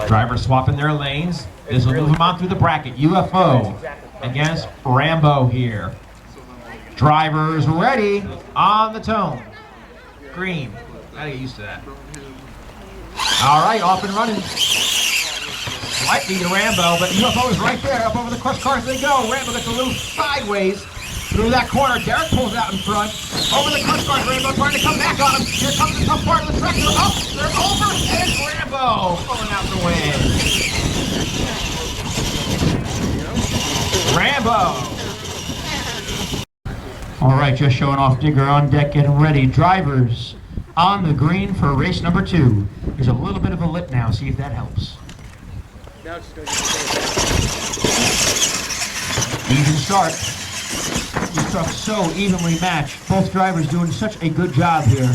Drivers swapping their lanes. This will move them on through the bracket. UFO against Rambo here. Drivers ready on the tone. Green. Gotta get used to that. All right, off and running. Might be to Rambo, but UFO is right there. Up over the crush cars they go. Rambo gets a little sideways through that corner. Derek pulls out in front. Over the crush cars, Rambo trying to come back on him. Here comes the tough part of the track. They're up, they're over, and Rambo pulling out the win. Rambo. All right, just showing off Digger on deck, getting ready. Drivers on the green for race number 2. There's a little bit of a lip now. See if that helps. Even start. These trucks so evenly matched. Both drivers doing such a good job here.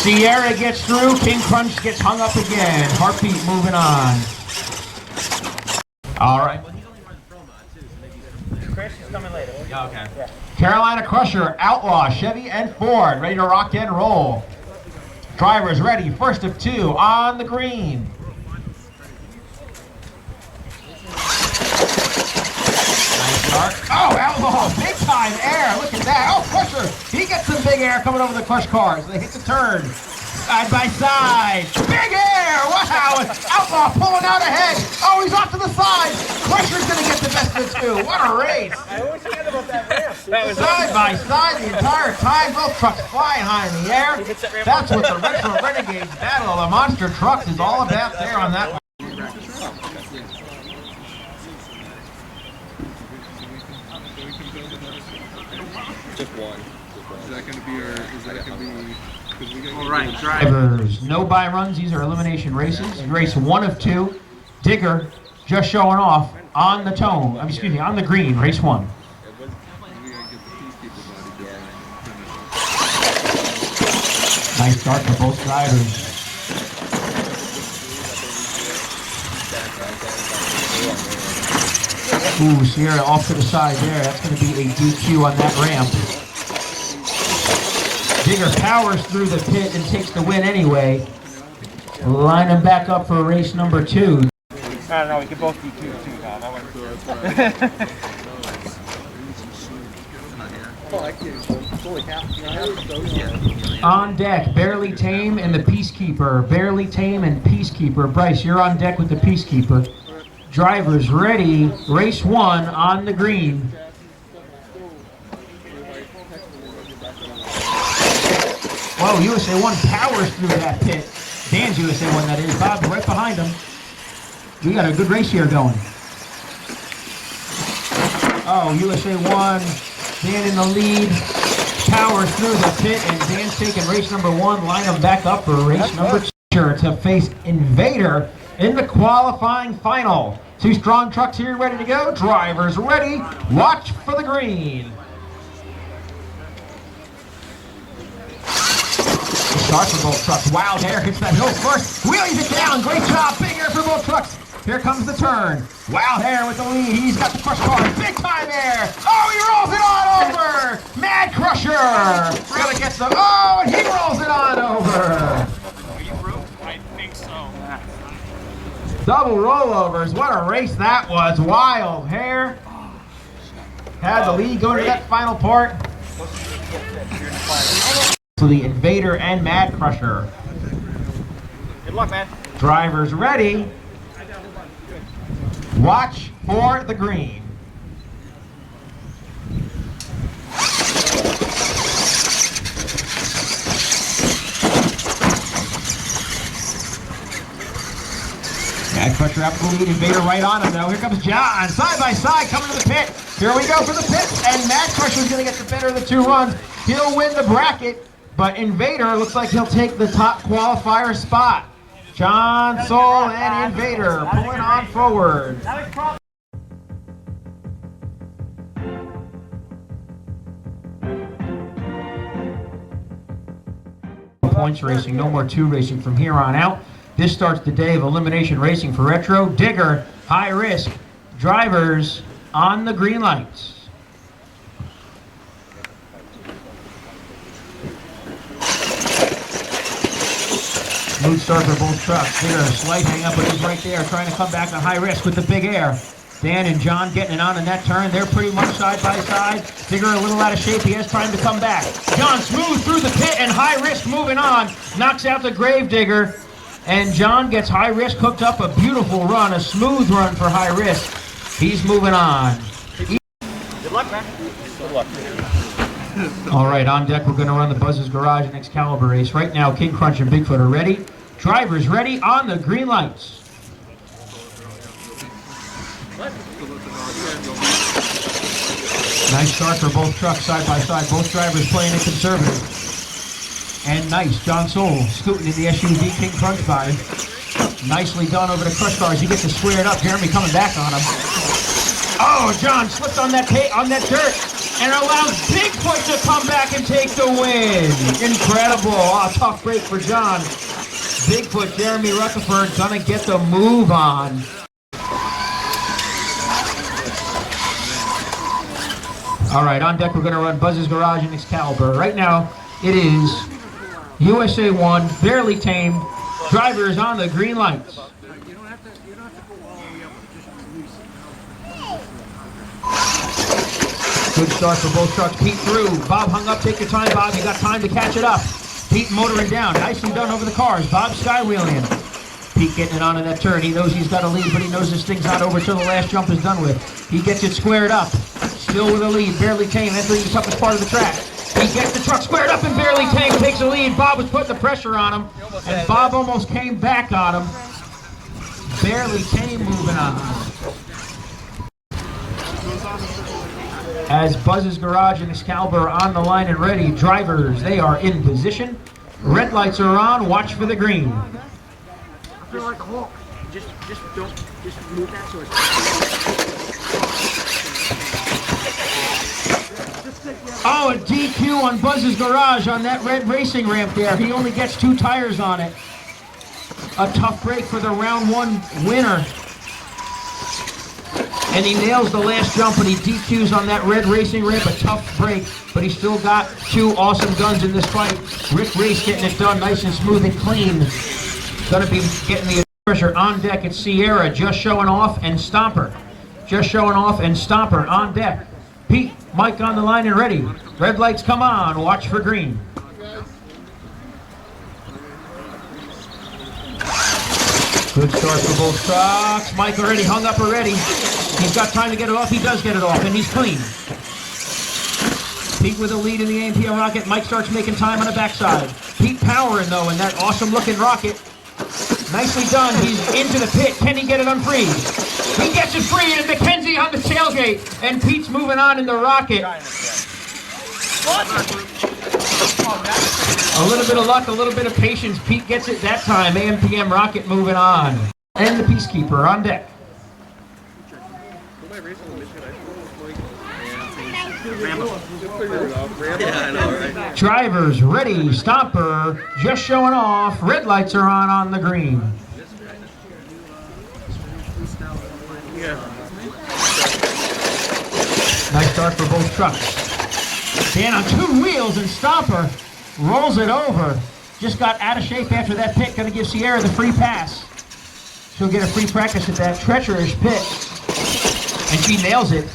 Sierra gets through. King Krunch gets hung up again. Heartbeat moving on. All right. Chris is coming later. Yeah, okay. Yeah. Carolina Crusher, Outlaw, Chevy, and Ford ready to rock and roll. Drivers ready, first of 2 on the green. Nice start. Oh, Outlaw, big time air. Look at that. Oh, Crusher, he gets some big air coming over the crush cars. They hit the turn. Side by side. Big air. Wow. Outlaw pulling out ahead. Oh, he's off to the side. Crusher's going to get the best of 2. What a race. I always forget about that ramp. Side by side the entire time. Both trucks flying high in the air. That's what the Retro Renegades Battle of the Monster Trucks is all about there on that one. Just one. Is that going to be our... Is that going to be... All right, drivers, no bye runs. These are elimination races. Race 1 of 2. Digger just showing off on the tone. Excuse me, on the green. Race 1. Nice start for both drivers. Ooh, Sierra off to the side there. That's going to be a DQ on that ramp. Digger powers through the pit and takes the win anyway. Line him back up for race number 2. I don't know, we could both be 2 too now. That one. On deck, Barely Tame and the Peacekeeper. Barely Tame and Peacekeeper. Bryce, you're on deck with the Peacekeeper. Drivers ready, race 1 on the green. Whoa, USA 1 powers through that pit. Dan's USA 1, that is. Bob right behind him. We got a good race here going. Oh, USA 1, Dan in the lead. Powers through the pit, and Dan's taking race number 1. Line him back up for race number 2 to face Invader in the qualifying final. 2 strong trucks here ready to go. Drivers ready. Watch for the green. Start for both trucks. Wild Hair hits that hill first. Wheelies it down. Great job. Big air for both trucks. Here comes the turn. Wild Hair with the lead. He's got the crush car. Big time air. Oh, he rolls it on over. Mad Crusher. Gonna get the... Oh, and he rolls it on over. Are you through? I think so. Double rollovers. What a race that was. Wild Hair had the lead going to that final part. So the Invader and Mad Crusher. Good luck, man. Drivers ready. Watch for the green. Mad Crusher up the lead. Invader right on him now. Here comes Jon. Side by side coming to the pit. Here we go for the pit. And Mad Crusher's going to get the better of the 2 runs. He'll win the bracket. But Invader looks like he'll take the top qualifier spot. Jon Sohl and Invader pulling on forward. Points racing, no more 2 racing from here on out. This starts the day of elimination racing for Retro. Digger, high risk. Drivers on the green lights. Smooth start for both trucks. Digger, slight hang up, but he's right there trying to come back on high risk with the big air. Dan and Jon getting it on in that turn. They're pretty much side by side. Digger a little out of shape. He has time to come back. Jon smooth through the pit and high risk moving on. Knocks out the grave digger. And Jon gets high risk hooked up. A beautiful run, a smooth run for high risk. He's moving on. Good luck, man. Good luck. All right, on deck, we're going to run the Buzz's Garage and Excalibur race. Right now, King Krunch and Bigfoot are ready. Drivers ready on the green lights. Nice start for both trucks side by side. Both drivers playing it conservative. And nice, Jon Sohl scooting in the SUV King Krunch by. Nicely done over the crush cars. He gets it squared up. Jeremy coming back on him. Oh, Jon slipped on that dirt and allows Bigfoot to come back and take the win. Incredible. Oh, tough break for Jon. Bigfoot, Jeremy Rutherford, gonna get the move on. All right, on deck, we're going to run Buzz's Garage and Excalibur. Right now, it is USA 1, barely tamed, drivers on the green lights. Good start for both trucks. Pete through. Bob hung up. Take your time, Bob. You got time to catch it up. Pete motoring down. Nicely done over the cars. Bob skywheeling. Pete getting it on in that turn. He knows he's got a lead, but he knows this thing's not over till the last jump is done with. He gets it squared up. Still with a lead, barely tame, entering the toughest part of the track. He gets the truck squared up and barely tame, takes the lead. Bob was putting the pressure on him, and Bob almost came back on him. Barely tame, moving on. As Buzz's Garage and Excalibur are on the line and ready, drivers, they are in position. Red lights are on, watch for the green. I feel like Hulk. Just move that so it's... Oh, a DQ on Buzz's Garage on that red racing ramp there. He only gets 2 tires on it. A tough break for the round 1 winner. And he nails the last jump, but he DQs on that red racing ramp. A tough break, but he still got 2 awesome guns in this fight. Rick Race getting it done nice and smooth and clean. Gonna be getting the pressure on deck. It's Sierra just showing off and Stomper. Just showing off and Stomper on deck. Pete, Mike on the line and ready. Red lights come on, watch for green. Good start for both trucks. Mike already hung up already. He's got time to get it off. He does get it off, and he's clean. Pete with a lead in the AMPL rocket. Mike starts making time on the backside. Pete powering, though, in that awesome-looking rocket. Nicely done. He's into the pit. Can he get it unfreed? He gets it free, and McKenzie on the tailgate. And Pete's moving on in the rocket. A little bit of luck, a little bit of patience. Pete gets it that time. AMPM rocket moving on. And the Peacekeeper on deck. Yeah, I know, right? Drivers ready. Stomper just showing off. Red lights are on the green. Nice start for both trucks. Dan on 2 wheels and Stomper rolls it over. Just got out of shape after that pit. Going to give Sierra the free pass. She'll get a free practice at that treacherous pit. And she nails it.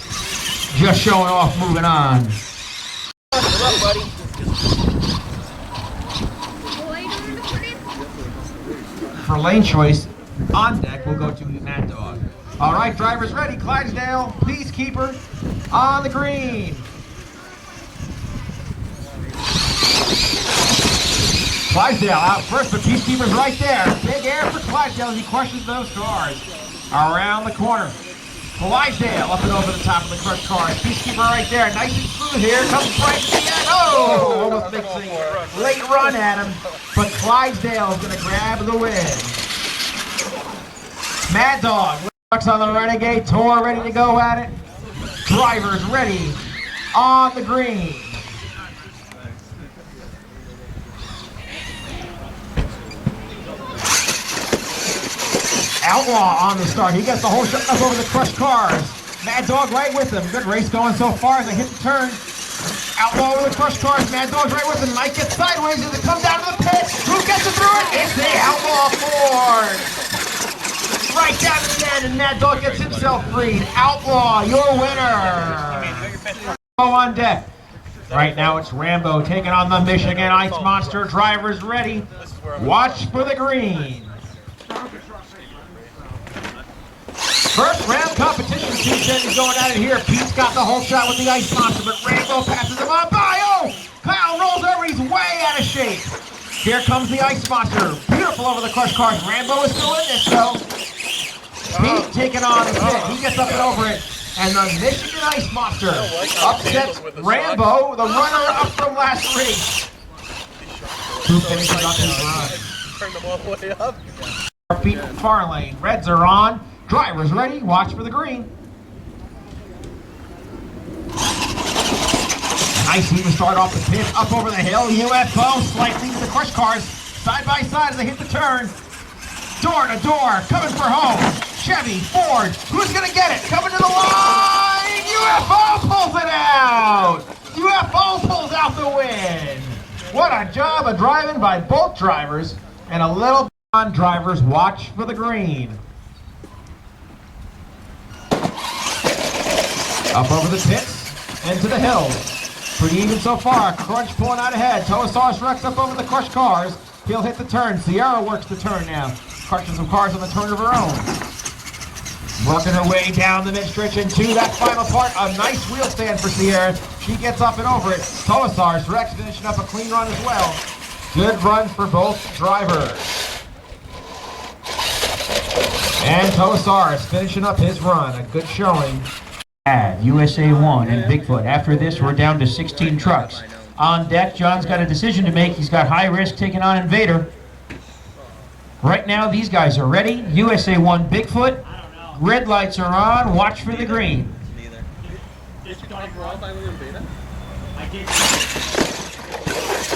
Just showing off, moving on. Good luck, buddy. For lane choice, on deck, we'll go to Mad Dog. All right, drivers ready. Clydesdale, Peacekeeper on the green. Clydesdale out first, but Peacekeeper's right there. Big air for Clydesdale as he crushes those cars around the corner. Clydesdale up and over the top of the crushed cars. Peacekeeper right there. Nice and smooth here. Comes right to the end. Oh, almost mixing. Late run at him. But Clydesdale's going to grab the win. Mad Dog. Trucks on the Renegade Tour ready to go at it. Drivers ready on the green. Outlaw on the start. He gets the whole shot up over the crushed cars. Mad Dog right with him. Good race going so far as they hit the turn. Outlaw over the crushed cars. Mad Dog's right with him. Mike gets sideways as it comes down to the pit. Who gets it through it? It's the Outlaw. Mad Dog gets himself freed. Outlaw, your winner. On deck. Right now it's Rambo taking on the Michigan Ice Monster. Drivers ready. Watch for the green. First round competition, Pete is going at it here. Pete's got the whole shot with the Ice Monster, but Rambo passes him on by. Oh! Kyle rolls over, he's way out of shape. Here comes the Ice Monster. Beautiful over the crushed cars. Rambo is still in this, though. Pete taking on the pit. He gets up and over it. And the Michigan Ice Monster upsets Rambo, the runner-up from last race. Who finishes up his run? Turn them all the way up. Pete far lane. Reds are on. Drivers ready. Watch for the green. Nice even start off the pit. Up over the hill. UFO slightly to the crush cars. Side by side as they hit the turn. Door to door. Coming for home. Chevy, Ford. Who's going to get it? Coming to the line. UFO pulls it out. UFO pulls out the win. What a job of driving by both drivers. And a little on drivers. Watch for the green. Up over the pits and to the hills. Pretty even so far. Krunch pulling out ahead. Toasaurus Rex up over the crushed cars. He'll hit the turn. Sierra works the turn now. Crushing some cars on the turn of her own. Working her way down the mid-stretch into that final part. A nice wheel stand for Sierra. She gets up and over it. Toasaurus Rex finishing up a clean run as well. Good run for both drivers. And Toasaurus finishing up his run. A good showing. USA 1 and Bigfoot. After this, we're down to 16 trucks. On deck, John's got a decision to make. He's got High Risk taking on Invader. Right now, these guys are ready. USA 1 Bigfoot. Red lights are on. Watch for the green.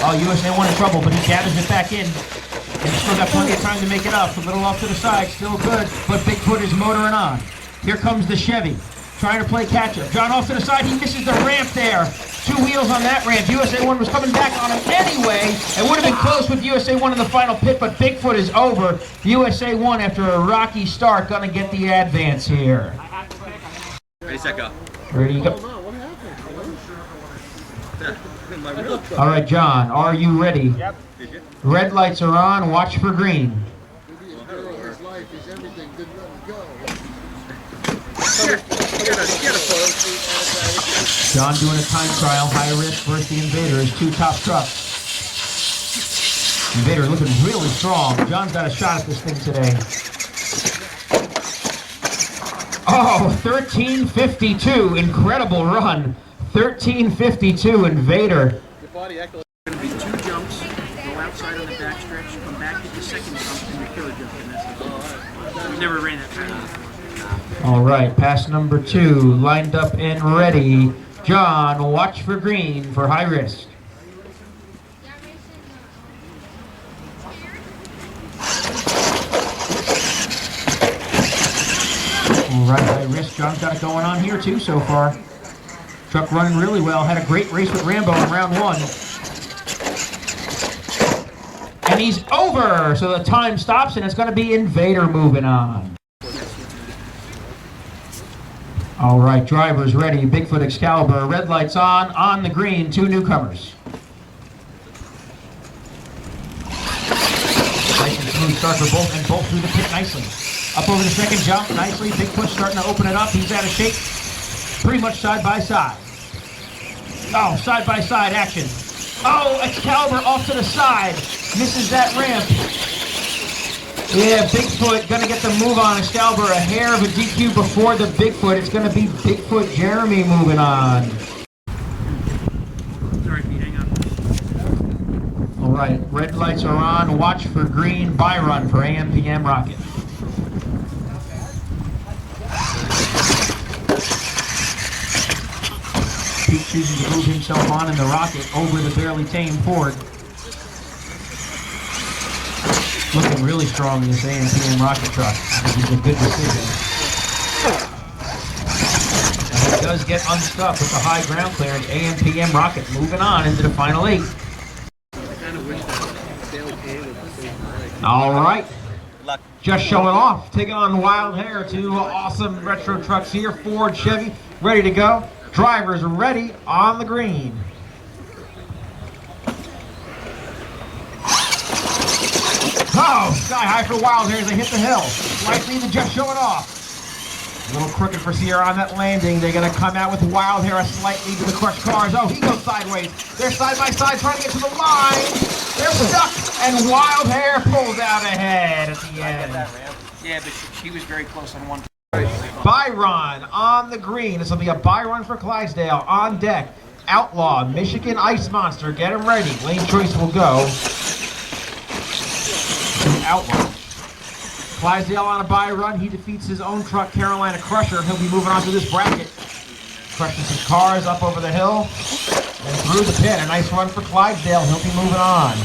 Oh, USA 1 in trouble, but he gathers it back in. And he's still got plenty of time to make it up. A little off to the side, still good, but Bigfoot is motoring on. Here comes the Chevy. Trying to play catch-up. John off to the side. He misses the ramp there. 2 wheels on that ramp. USA 1 was coming back on him anyway. It would have been close with USA 1 in the final pit, but Bigfoot is over. USA 1, after a rocky start, going to get the advance here. Ready, set, go. Ready, go. All right, John, are you ready? Yep. Red lights are on. Watch for green. John doing a time trial. High Risk versus the Invader. His 2 top trucks. Invader looking really strong. John's got a shot at this thing today. Oh, 13:52. Incredible run. 13:52. Invader. Your body acted like going to be 2 jumps, go outside on the backstretch, come back, get the second jump, and the killer jump. And that's it. We never ran that fast. All right, pass number 2, lined up and ready. John, watch for green for High Risk. All right, High Risk. John's got it going on here too so far. Truck running really well. Had a great race with Rambo in round 1. And he's over, so the time stops, and it's going to be Invader moving on. All right, drivers ready. Bigfoot Excalibur, red lights on the green, 2 newcomers. Nice and smooth start for both, and both through the pit nicely. Up over the second jump, nicely. Bigfoot starting to open it up. He's out of shape. Pretty much side by side. Oh, side by side action. Oh, Excalibur off to the side. Misses that ramp. Yeah, Bigfoot gonna get the move on. Excalibur a hair of a DQ before the Bigfoot. It's gonna be Bigfoot Jeremy moving on. Sorry, Pete, hang on. All right, red lights are on. Watch for green. By run for AM/PM Rocket. Pete choosing to move himself on in the Rocket over the barely tame Ford. Looking really strong in this AM/PM Rocket truck. This is a good decision. And it does get unstuck with the high ground clearance. AM/PM Rocket moving on into the final 8. All right. luck. Just showing off, taking on Wild Hair. Two awesome retro trucks here, Ford, Chevy, ready to go. Drivers ready on the green. Oh, sky high for Wild Hair as they hit the hill. Slightly to just showing off. A little crooked for Sierra on that landing. They're going to come out with Wild Hair slightly to the crushed cars. Oh, he goes sideways. They're side by side trying to get to the line. They're stuck, and Wild Hair pulls out ahead at the end. Yeah, but she was very close on one. Byron on the green. This will be a Byron for Clydesdale on deck. Outlaw, Michigan Ice Monster. Get him ready. Lane choice will go to Outlaw. Clydesdale on a bye run. He defeats his own truck, Carolina Crusher. He'll be moving on to this bracket. Crushes his cars up over the hill and through the pit. A nice run for Clydesdale. He'll be moving on.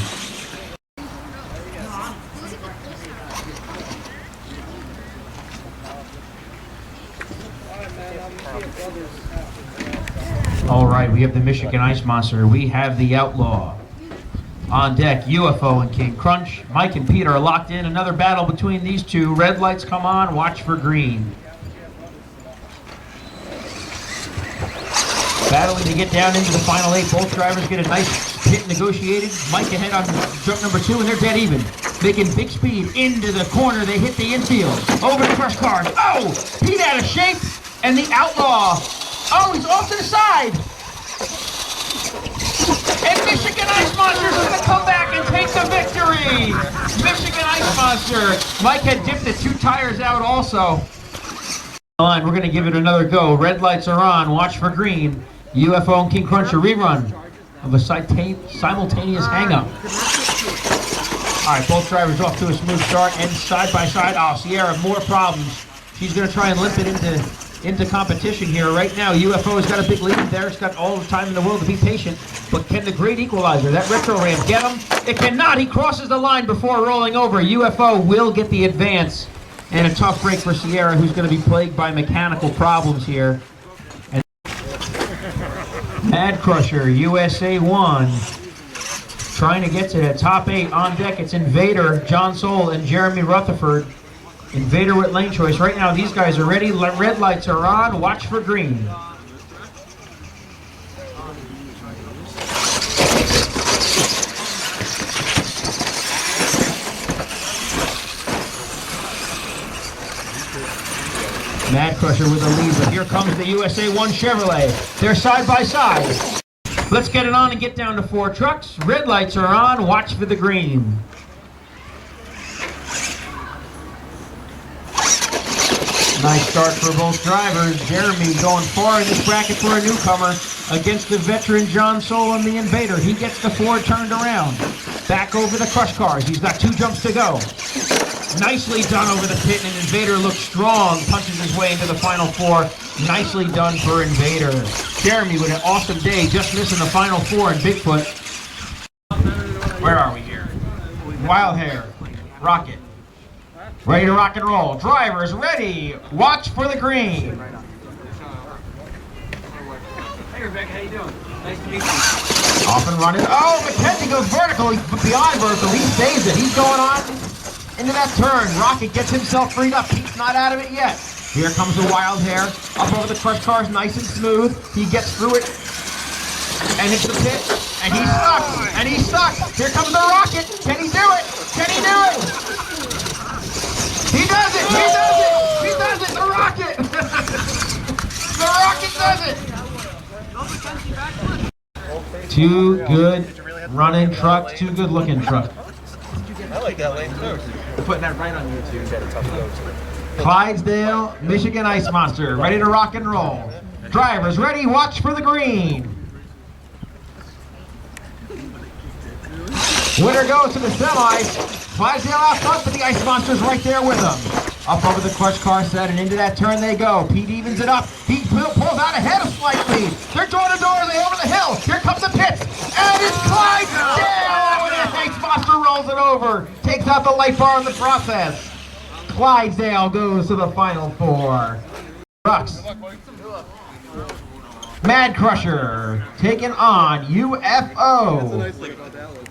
All right, we have the Michigan Ice Monster. We have the Outlaw. On deck, UFO and King Krunch. Mike and Pete are locked in. Another battle between these two. Red lights come on. Watch for green. Battling to get down into the final 8. Both drivers get a nice pit negotiated. Mike ahead on jump number 2, and they're dead even. Making big speed into the corner. They hit the infield. Over the crushed cars. Oh! Pete out of shape. And the Outlaw. Oh, he's off to the side. And Michigan Ice Monster is going to come back and take the victory! Michigan Ice Monster! Mike had dipped the 2 tires out also. We're going to give it another go. Red lights are on. Watch for green. UFO and King Krunch, a rerun of a simultaneous hang-up. All right, both drivers off to a smooth start and side by side. Oh, Sierra, more problems. She's going to try and limp it into competition here. Right now, UFO has got a big lead. There's got all the time in the world to be patient. But can the great equalizer, that retro ramp, get him? It cannot. He crosses the line before rolling over. UFO will get the advance. And a tough break for Sierra, who's going to be plagued by mechanical problems here. And Mad Crusher, USA 1. Trying to get to the top 8. On deck, it's Invader, Jon Sohl, and Jeremy Rutherford. Invader with lane choice. Right now, these guys are ready. Red lights are on. Watch for green. Mad Crusher with the lead, but here comes the USA 1 Chevrolet. They're side by side. Let's get it on and get down to 4 trucks. Red lights are on. Watch for the green. Nice start for both drivers. Jeremy going far in this bracket for a newcomer against the veteran Jon Sohl and the Invader. He gets the Ford turned around. Back over the crush cars. He's got 2 jumps to go. Nicely done over the pit, and Invader looks strong. Punches his way into the final 4. Nicely done for Invader. Jeremy with an awesome day, just missing the final 4 in Bigfoot. Where are we here? Wild Hair. Rocket. Ready to rock and roll. Drivers ready. Watch for the green. Hey Rebecca, how you doing? Nice to meet you. Off and running. Oh, McKenzie goes vertical. He's beyond vertical. He saves it. He's going on into that turn. Rocket gets himself freed up. He's not out of it yet. Here comes the Wild Hair. Up over the crush cars, nice and smooth. He gets through it and hits the pit. And he's stuck. And he's stuck. Here comes the Rocket. Can he do it? Can he do it? He does it! He does it! He does it! The Rocket! The Rocket does it! 2 good running trucks, 2 good looking trucks. I like that lane too. We're putting that right on YouTube. Clydesdale, Michigan Ice Monster, ready to rock and roll. Drivers ready, watch for the green. Winner goes to the semis. Clydesdale out front, but the Ice Monster's right there with them. Up over the clutch car set and into that turn they go. Pete evens it up. Pete pulls out ahead of slightly. They're door to door, they over the hill. Here comes the pits. And it's Clydesdale! And the Ice Monster rolls it over. Takes out the light bar in the process. Clydesdale goes to the final 4. Trucks. Mad Crusher taking on UFO. That's a nice thing about that one.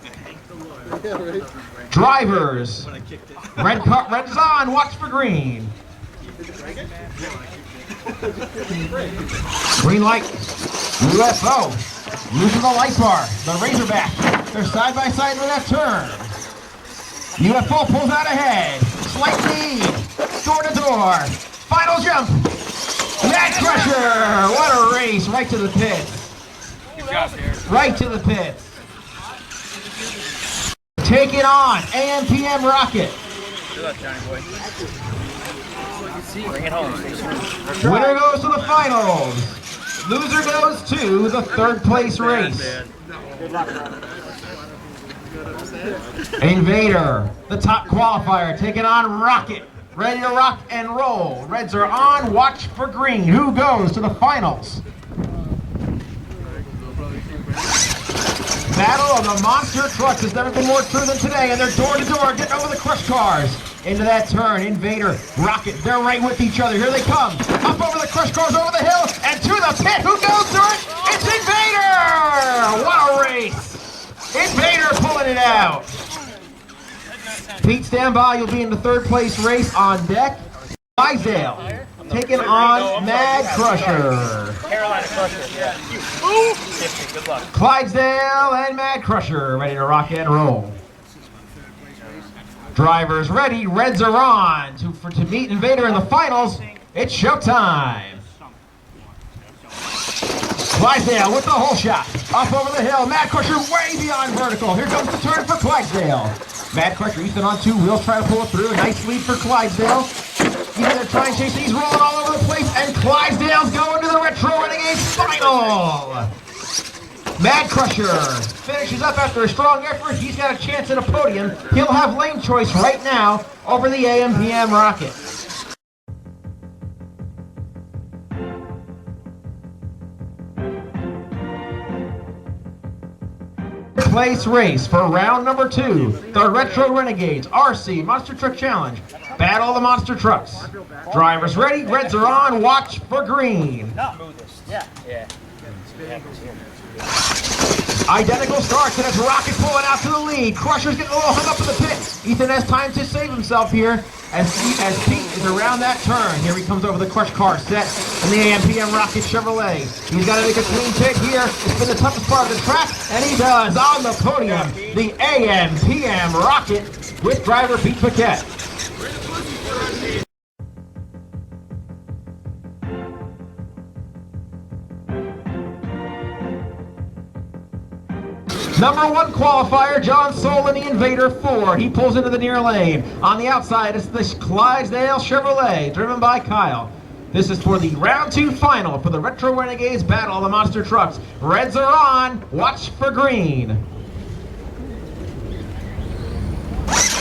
Yeah, right? Drivers. Red is on, watch for green. Green light. UFO. Losing the light bar. The Razorback. They're side by side in that turn. UFO pulls out ahead. Slight lead. Door to door. Final jump. Mad Crusher. What a race. Right to the pit. Right to the pit. Taking on AM/PM Rocket. Good luck, Johnny boy. Bring it home. Winner goes to the finals. Loser goes to the third place race. Invader, the top qualifier, taking on Rocket. Ready to rock and roll. Reds are on, watch for green. Who goes to the finals? Battle of the Monster Trucks has never been more true than today, and they're door to door, getting over the crush cars. Into that turn, Invader, Rocket, they're right with each other. Here they come. Up over the crush cars, over the hill, and to the pit. Who goes through it? It's Invader! What a race! Invader pulling it out. Pete, stand by. You'll be in the third place race on deck. Clydesdale taking on Mad Crusher. Carolina Crusher, yeah. Good luck. Clydesdale and Mad Crusher ready to rock and roll. Drivers ready, Reds are on to meet Invader in the finals. It's showtime. Clydesdale with the whole shot. Up over the hill, Mad Crusher way beyond vertical. Here comes the turn for Clydesdale. Mad Crusher, Ethan on two wheels, trying to pull it through. A nice lead for Clydesdale. Ethan to try and chase, he's rolling all over the place, and Clydesdale's going to the Retro Renegades final. Mad Crusher finishes up after a strong effort. He's got a chance at a podium. He'll have lane choice right now over the AM/PM Rocket. Place race for round number 2, the Retro Renegades RC Monster Truck Challenge. Battle of the Monster Trucks. Drivers ready, Reds are on, watch for green. Yeah. Identical starts, and it's Rocket pulling out to the lead. Crusher's getting a little hung up in the pit. Ethan has time to save himself here as Pete is around that turn. Here he comes over the crush car set in the AM/PM Rocket Chevrolet. He's got to make a clean pit here. It's been the toughest part of the track, and he does on the podium. The AM/PM Rocket with driver Pete Paquette. Number 1 qualifier, Jon Sohl in the Invader Ford. He pulls into the near lane. On the outside, it's this Clydesdale Chevrolet, driven by Kyle. This is for the round 2 final for the Retro Renegades Battle of the Monster Trucks. Reds are on, watch for green.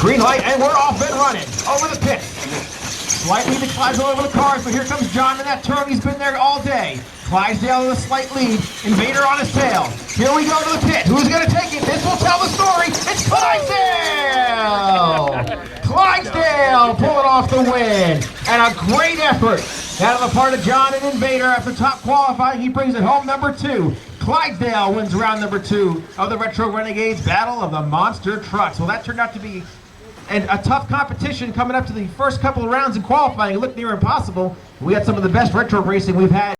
Green light, and we're off and running. Over the pit. Slightly to Clydesdale over the cars, but here comes John in that turn. He's been there all day. Clydesdale with a slight lead. Invader on his tail. Here we go to the pit. Who's going to take it? This will tell the story. It's Clydesdale! Clydesdale pulling off the win. And a great effort out of the part of John and Invader after top qualifying. He brings it home number 2. Clydesdale wins round number 2 of the Retro Renegades Battle of the Monster Trucks. Well, that turned out to be a tough competition coming up to the first couple of rounds in qualifying. It looked near impossible. We had some of the best retro racing we've had.